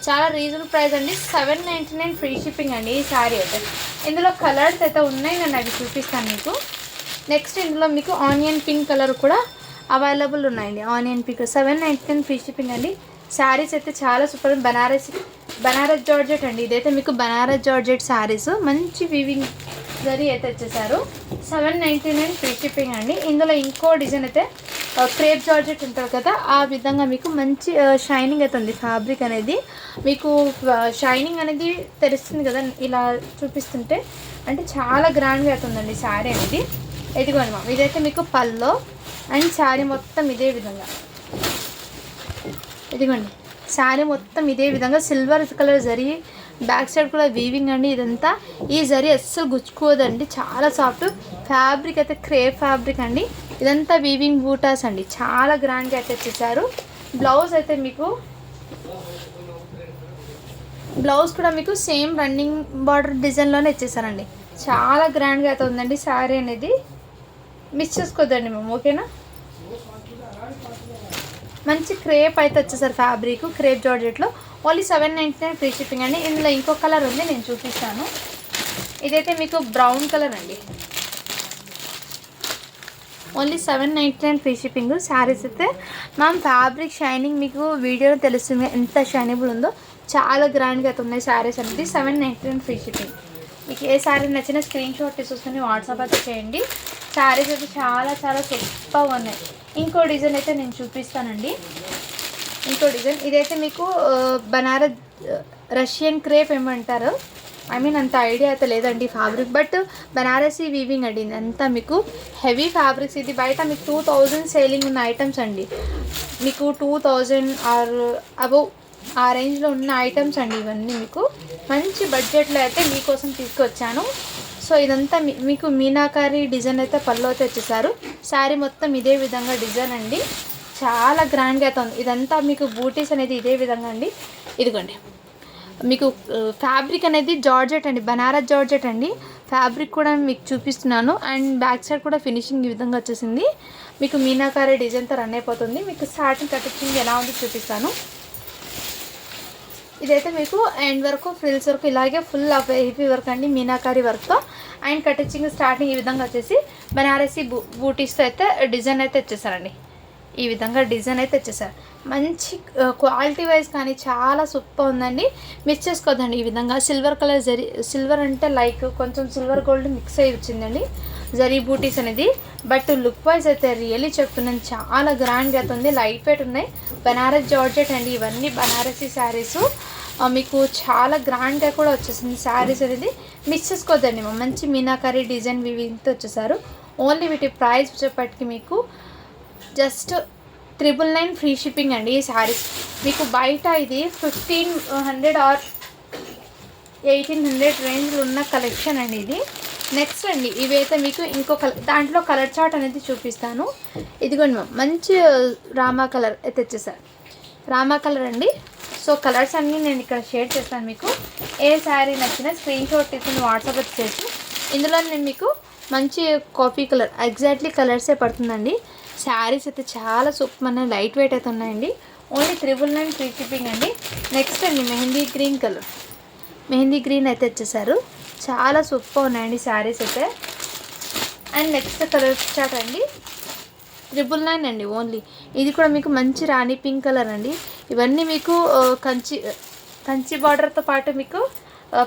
Speaker 1: చాలా రీజనబుల్ ప్రైస్ అండి. 799 ఫ్రీ షిప్పింగ్ అండి ఈ శారీ అయితే. ఇందులో కలర్స్ అయితే ఉన్నాయి, నేను అవి చూపిస్తాను మీకు. నెక్స్ట్ ఇందులో మీకు ఆనియన్ పింక్ కలర్ కూడా అవైలబుల్ ఉన్నాయండి. ఆనియన్ పింక్ 799 ఫ్రీ షిప్పింగ్ అండి. శారీస్ అయితే చాలా సూపర్. బనారస్ జార్జెట్ అండి. ఇదైతే మీకు బనారస్ జార్జెట్ శారీస్ మంచి వీవింగ్ జరీ అయితే వచ్చేసారు. 799 ఫ్రీ షిప్పింగ్ అండి. ఇందులో ఇంకో డిజైన్ అయితే క్రేప్ జార్జెట్ ఉంటుంది కదా, ఆ విధంగా మీకు మంచి షైనింగ్ అవుతుంది ఫ్యాబ్రిక్ అనేది. మీకు షైనింగ్ అనేది తెలుస్తుంది కదా ఇలా చూపిస్తుంటే, అంటే చాలా గ్రాండ్గా అవుతుందండి శారీ అనేది. ఇదిగోండి మా ఇదైతే మీకు పల్లో అండ్ శారీ మొత్తం ఇదే విధంగా. ఇదిగోండి శారీ మొత్తం ఇదే విధంగా silver colour zari, back side కూడా వీవింగ్ అండి. ఇదంతా ఈ జరీ అస్సలు గుచ్చుకోదండి, చాలా సాఫ్ట్ ఫ్యాబ్రిక్ అయితే క్రేప్ ఫ్యాబ్రిక్ అండి. ఇదంతా వీవింగ్ బూటాస్ అండి, చాలా గ్రాండ్గా అయితే ఇచ్చేసారు. బ్లౌజ్ అయితే మీకు బ్లౌజ్ కూడా మీకు సేమ్ రన్నింగ్ బార్డర్ డిజైన్లోనే ఇచ్చేసారండి. చాలా గ్రాండ్గా అయితే ఉందండి శారీ అనేది, మిస్ చేసుకోవద్దండి మేము, ఓకేనా. మంచి క్రేప్ అయితే వచ్చేసారు ఫ్యాబ్రిక్, క్రేప్ జార్జెట్లో. ఓన్లీ 799 ఫ్రీ షిప్పింగ్ అండి. ఇందులో ఇంకో కలర్ ఉంది, నేను చూపిస్తాను. ఇదైతే మీకు బ్రౌన్ కలర్ అండి. Only 799 free shipping. శారీస్ అయితే మ్యామ్ ఫ్యాబ్రిక్ షైనింగ్ మీకు వీడియోలో తెలుస్తుంది ఎంత షైనబుల్ ఉందో. చాలా గ్రాండ్గా అయితే ఉన్నాయి శారీస్ అనేది. 799 ఫ్రీ షిప్పింగ్. మీకు ఏ శారీ నచ్చిన స్క్రీన్ షాట్ తీసుకొని వాట్సాప్ అయితే చేయండి. శారీస్ అయితే చాలా చాలా సూపర్గా ఉన్నాయి. ఇంకో డిజైన్ అయితే నేను చూపిస్తానండి. ఇంకో డిజైన్ ఇదైతే మీకు బనారస్ రష్యన్ క్రేప్ ఏమంటారు, ఐ మీన్ అంత ఐడియా అయితే లేదండి ఫ్యాబ్రిక్, బట్ బనారసీ వీవింగ్ అండి. అంతా మీకు హెవీ ఫ్యాబ్రిక్స్. ఇది బయట మీకు 2000 సేలింగ్ ఉన్న ఐటమ్స్ అండి. మీకు 2000 ఆర్ అబోవ్ ఆ రేంజ్లో ఉన్న ఐటమ్స్ అండి ఇవన్నీ. మీకు మంచి బడ్జెట్లో అయితే మీకోసం తీసుకొచ్చాను. సో ఇదంతా మీకు మీనాకారి డిజైన్ అయితే పళ్ళు అయితే వచ్చేసారు. శారీ మొత్తం ఇదే విధంగా డిజైన్ అండి, చాలా గ్రాండ్గా అయితే ఉంది. ఇదంతా మీకు బూటీస్ అనేది ఇదే విధంగా అండి. ఇదిగోండి మీకు ఫ్యాబ్రిక్ అనేది జార్జెట్ అండి, బనారస్ జార్జెట్ అండి. ఫ్యాబ్రిక్ కూడా మీకు చూపిస్తున్నాను. అండ్ బ్యాక్ సైడ్ కూడా ఫినిషింగ్ ఈ విధంగా వచ్చేసింది. మీకు మీనాకారి డిజైన్తో రన్ అయిపోతుంది. మీకు స్టార్టింగ్ కటింగ్ ఎలా ఉందో చూపిస్తాను. ఇదైతే మీకు ఎండ్ వరకు ఫ్రిల్స్ వరకు ఇలాగే ఫుల్ ఆఫ్ హెవీ వర్క్ అండి, మీనాకారి వర్క్తో. అండ్ కటింగ్ స్టార్టింగ్ ఈ విధంగా వచ్చేసి బనారసీ బూటీస్తో అయితే డిజైన్ అయితే వచ్చేసారండి. ఈ విధంగా డిజైన్ అయితే వచ్చేసారు. మంచి క్వాలిటీ వైజ్ కానీ చాలా సూపర్ ఉందండి, మిస్ చేసుకోవద్దండి. ఈ విధంగా సిల్వర్ కలర్ జరీ, సిల్వర్ అంటే లైక్ కొంచెం సిల్వర్ గోల్డ్ మిక్స్ అయ్యి వచ్చిందండి జరీ బూటీస్ అనేది. బట్ లుక్ వైజ్ అయితే రియల్లీ చెప్తున్నాను, చాలా గ్రాండ్గా అవుతుంది. లైట్ వెయిట్ ఉన్నాయి, బనారస్ జార్జెట్ అండి. ఇవన్నీ బనారసీ శారీస్ మీకు చాలా గ్రాండ్గా కూడా వచ్చేసింది శారీస్ అనేది, మిస్ చేసుకోవద్దండి. మంచి మీనాకారి డిజైన్ వివింగ్తో వచ్చేసారు. ఓన్లీ వీటి ప్రైస్ వచ్చేప్పటికి మీకు జస్ట్ 999 ఫ్రీ షిప్పింగ్ అండి. ఈ శారీస్ మీకు బయట ఇది 1500 ఆర్ 1800 రేంజ్లో ఉన్న కలెక్షన్ అండి ఇది. నెక్స్ట్ అండి ఇవైతే మీకు ఇంకో దాంట్లో కలర్ చార్ట్ అనేది చూపిస్తాను. ఇదిగోండి మంచి రామా కలర్ అయితే వచ్చేసారు, రామా కలర్ అండి. సో కలర్స్ అన్నీ నేను ఇక్కడ షేర్ చేస్తాను. మీకు ఏ శారీ నచ్చినా స్క్రీన్ షాట్ తీసుకుని వాట్సాప్ వచ్చేసి, ఇందులో నేను మీకు మంచి కాఫీ కలర్ ఎగ్జాక్ట్లీ కలర్సే పడుతుందండి. శారీస్ అయితే చాలా సూపర్ అనే లైట్ వెయిట్ అయితే ఉన్నాయండి. ఓన్లీ 999 ఫ్రీ షిప్పింగ్ అండి. నెక్స్ట్ అండి mehndi green colour, mehndi green అయితే వచ్చేసారు. చాలా సూపర్ ఉన్నాయండి శారీస్ అయితే. అండ్ నెక్స్ట్ కలర్ చార్ట్ అండి 999 అండి ఓన్లీ. ఇది కూడా మీకు మంచి రాణి పింక్ కలర్ అండి. ఇవన్నీ మీకు కంచి బార్డర్తో పాటు మీకు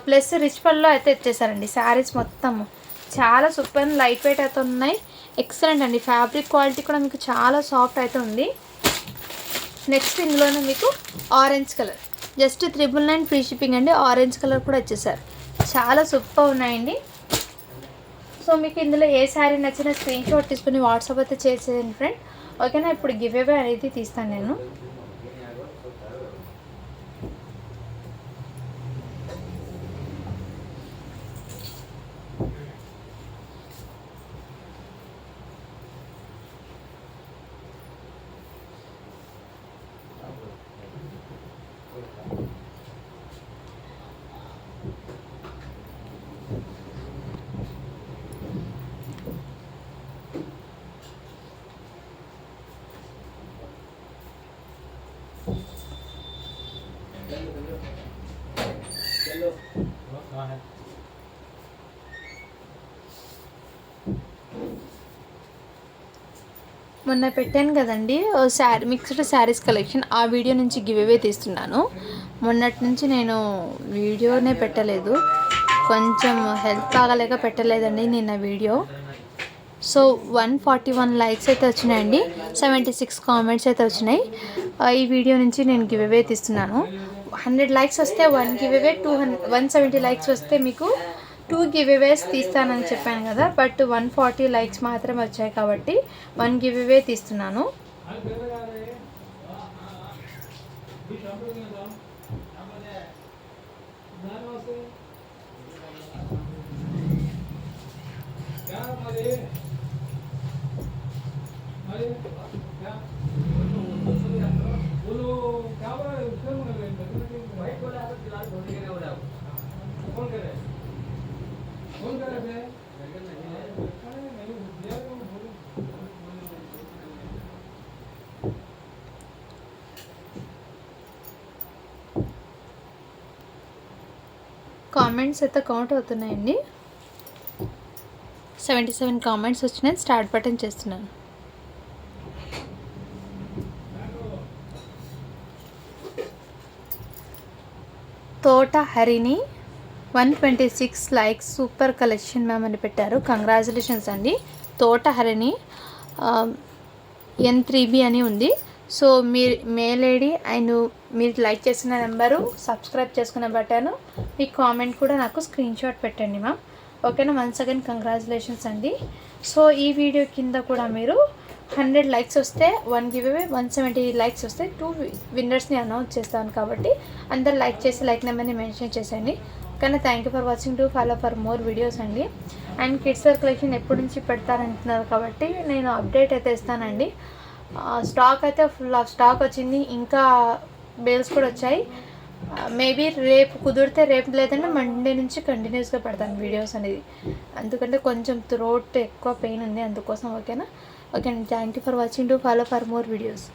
Speaker 1: ప్లస్ రిచ్ పల్లో అయితే ఇచ్చేసారండి. శారీస్ మొత్తము చాలా సూపర్ లైట్ వెయిట్ అయితే ఉన్నాయి. ఎక్సలెంట్ అండి. ఫ్యాబ్రిక్ క్వాలిటీ కూడా మీకు చాలా సాఫ్ట్ అయితే ఉంది. నెక్స్ట్ ఇందులోనే మీకు orange colour just 999 free shipping అండి. ఆరెంజ్ కలర్ కూడా వచ్చేసారు, చాలా సూపర్ ఉన్నాయండి. సో మీకు ఇందులో ఏ శారీ నచ్చినా స్క్రీన్ షాట్ తీసుకుని వాట్సాప్ అయితే చేసేయండి ఫ్రెండ్, ఓకేనా. ఇప్పుడు గివ్ అవే అనేది తీస్తాను నేను. మొన్న పెట్టాను కదండి శారీ మిక్స్డ్ శారీస్ కలెక్షన్, ఆ వీడియో నుంచి గివ్ అవే తీస్తున్నాను. మొన్నటి నుంచి నేను వీడియోనే పెట్టలేదు, కొంచెం హెల్త్ బాగాలేక పెట్టలేదండి నిన్న వీడియో. సో 141 లైక్స్ అయితే వచ్చినాయండి, 76 కామెంట్స్ అయితే వచ్చినాయి. ఈ వీడియో నుంచి నేను గివ్ అవే తీస్తున్నాను. 100 లైక్స్ వస్తే 1 గివ్ అవే, 170 లైక్స్ వస్తే మీకు 2 గివ్ అవేస్ తీస్తానని చెప్పాను కదా. బట్ 140 లైక్స్ మాత్రమే వచ్చాయి కాబట్టి 1 గివ్ అవే తీస్తున్నాను. కామెంట్స్ అయితే కౌంట్ అవుతున్నాయండి. 77 కామెంట్స్ వచ్చినాయి. స్టార్ట్ బటన్ చేస్తున్నాను. తోట హరిని 126 లైక్స్, సూపర్ కలెక్షన్ మ్యామ్ అని పెట్టారు. కంగ్రాచులేషన్స్ అండి. తోట హరిని N3B అని ఉంది. సో మీరు మెయిల్ ఐడి అండ్ మీరు లైక్ చేసిన నెంబరు, సబ్స్క్రైబ్ చేసుకున్న బటన్, మీ కామెంట్ కూడా నాకు స్క్రీన్ షాట్ పెట్టండి మ్యామ్. ఓకేనా. వన్స్ అగైన్ కంగ్రాచులేషన్స్ అండి. సో ఈ వీడియో కింద కూడా మీరు 100 లైక్స్ వస్తే 1 గివ్ అవే, 170 లైక్స్ వస్తే 2 విన్నర్స్ని అనౌన్స్ చేస్తాను. కాబట్టి అందరు లైక్ చేసి లైక్ నెంబర్ని మెన్షన్ చేసేయండి. కానీ thank you for watching. To follow for more videos అండి. అండ్ కిడ్స్ వేర్ కలెక్షన్ ఎప్పటి నుంచి పెడతారంటున్నారు కాబట్టి నేను అప్డేట్ అయితే ఇస్తానండి. స్టాక్ అయితే ఫుల్ ఆఫ్ స్టాక్ వచ్చింది. ఇంకా బేల్స్ కూడా వచ్చాయి. మేబీ రేపు కుదిరితే రేపు, లేదంటే మండే నుంచి కంటిన్యూస్గా పెడతాను వీడియోస్ అనేది. ఎందుకంటే కొంచెం థ్రోట్ ఎక్కువ పెయిన్ ఉంది అందుకోసం. ఓకేనా. ఓకే అండి. Thank you for watching. To follow for more videos.